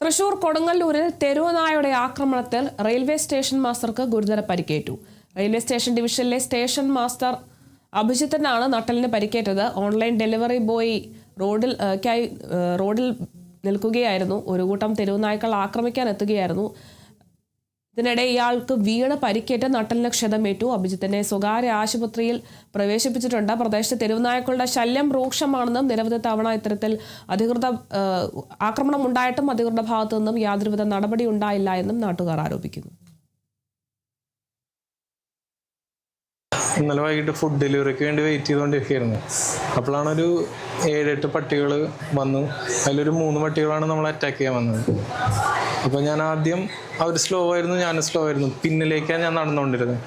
തൃശൂർ കൊടുങ്ങല്ലൂരിൽ തെരുവുനായയുടെ ആക്രമണത്തിൽ railway station മാസ്റ്റർക്ക് ഗുരുതര പരിക്കേറ്റു. റെയിൽവേ സ്റ്റേഷൻ ഡിവിഷനിലെ സ്റ്റേഷൻ മാസ്റ്റർ അഭിജിത്തിനാണ് നട്ടലിന് പരിക്കേറ്റത്. ഓൺലൈൻ ഡെലിവറി ബോയ് റോഡിൽ നിൽക്കുകയായിരുന്നു. ഒരു കൂട്ടം തെരുവുനായ്ക്കൾ ആക്രമിക്കാൻ എത്തുകയായിരുന്നു. ഇതിനിടെ ഇയാൾക്ക് വീണ് പരിക്കേറ്റ് നട്ടലിന് ക്ഷതമേറ്റു. അഭിജിത്തിനെ സ്വകാര്യ ആശുപത്രിയിൽ പ്രവേശിപ്പിച്ചിട്ടുണ്ട്. പ്രദേശത്ത് തെരുവുനായ്ക്കളുടെ ശല്യം രൂക്ഷമാണെന്നും നിരവധി തവണ ഇത്തരത്തിൽ ആക്രമണം ഉണ്ടായിട്ടും അധികൃതരുടെ ഭാഗത്തു നിന്നും യാതൊരുവിധ നടപടി ഉണ്ടായില്ല എന്നും നാട്ടുകാർ ആരോപിക്കുന്നു. ഇന്നലെ വൈകിട്ട് ഫുഡ് ഡെലിവറിക്ക് വേണ്ടി വെയിറ്റ് ചെയ്തുകൊണ്ടിരിക്കുകയായിരുന്നു. അപ്പോഴാണ് ഒരു 7-8 പട്ടികൾ വന്നു. അതിലൊരു 3 പട്ടികളാണ് നമ്മൾ അറ്റാക്ക് ചെയ്യാൻ വന്നത്. അപ്പോൾ ഞാൻ ആദ്യം അവർ സ്ലോ ആയിരുന്നു, ഞാനും സ്ലോ ആയിരുന്നു. പിന്നിലേക്കാണ് ഞാൻ നടന്നുകൊണ്ടിരുന്നത്.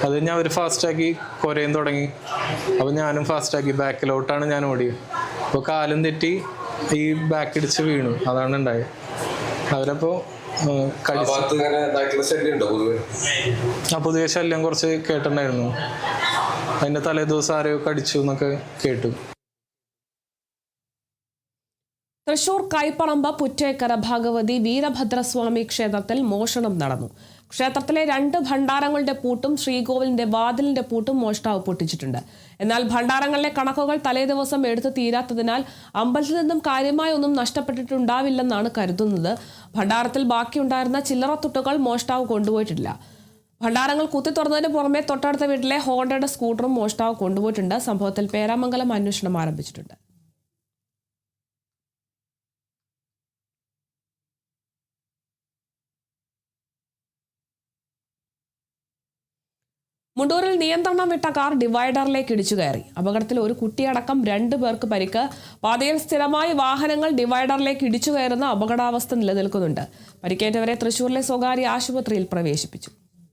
അത് കഴിഞ്ഞ് അവർ ഫാസ്റ്റാക്കി കുരയും തുടങ്ങി. അപ്പോൾ ഞാനും ഫാസ്റ്റാക്കി ബാക്കിലോട്ടാണ് ഞാൻ ഓടിയത്. അപ്പോൾ കാലും തെറ്റി ഈ ബാക്ക് ഇടിച്ച് വീണു. അതാണ് ഉണ്ടായത്. അവരപ്പോൾ പൊതുവെ ശല്യം കുറച്ച് കേട്ടിട്ടുണ്ടായിരുന്നു. അതിന്റെ തലേദിവസം ആരെയോ കടിച്ചു എന്നൊക്കെ കേട്ടു. തൃശൂർ കൈപ്പറമ്പ് പുറ്റേക്കര ഭഗവതി വീരഭദ്രസ്വാമി ക്ഷേത്രത്തിൽ മോഷണം നടന്നു. ക്ഷേത്രത്തിലെ 2 ഭണ്ഡാരങ്ങളുടെ പൂട്ടും ശ്രീകോവിലിന്റെ വാതിലിന്റെ പൂട്ടും മോഷ്ടാവ് പൊട്ടിച്ചിട്ടുണ്ട്. എന്നാൽ ഭണ്ഡാരങ്ങളിലെ കണക്കുകൾ തലേദിവസം എടുത്തു തീരാത്തതിനാൽ അമ്പലത്തിൽ നിന്നും കാര്യമായ ഒന്നും നഷ്ടപ്പെട്ടിട്ടുണ്ടാവില്ലെന്നാണ് കരുതുന്നത്. ഭണ്ഡാരത്തിൽ ബാക്കിയുണ്ടായിരുന്ന ചില്ലറത്തുട്ടുകൾ മോഷ്ടാവ് കൊണ്ടുപോയിട്ടില്ല. ഭണ്ഡാരങ്ങൾ കുത്തി തുറന്നതിന് പുറമെ തൊട്ടടുത്ത വീട്ടിലെ ഹോണ്ടയുടെ സ്കൂട്ടറും മോഷ്ടാവ് കൊണ്ടുപോയിട്ടുണ്ട്. സംഭവത്തിൽ പേരാമംഗലം അന്വേഷണം ആരംഭിച്ചിട്ടുണ്ട്. മുണ്ടൂരിൽ നിയന്ത്രണം വിട്ട കാർ ഡിവൈഡറിലേക്ക് ഇടിച്ചു കയറി. അപകടത്തിൽ ഒരു കുട്ടിയടക്കം 2 പേർക്ക് പരിക്ക്. പാതയിൽ സ്ഥിരമായി വാഹനങ്ങൾ ഡിവൈഡറിലേക്ക് ഇടിച്ചു കയറുന്ന അപകടാവസ്ഥ നിലനിൽക്കുന്നുണ്ട്. പരിക്കേറ്റവരെ തൃശൂരിലെ സ്വകാര്യ ആശുപത്രിയിൽ പ്രവേശിപ്പിച്ചു.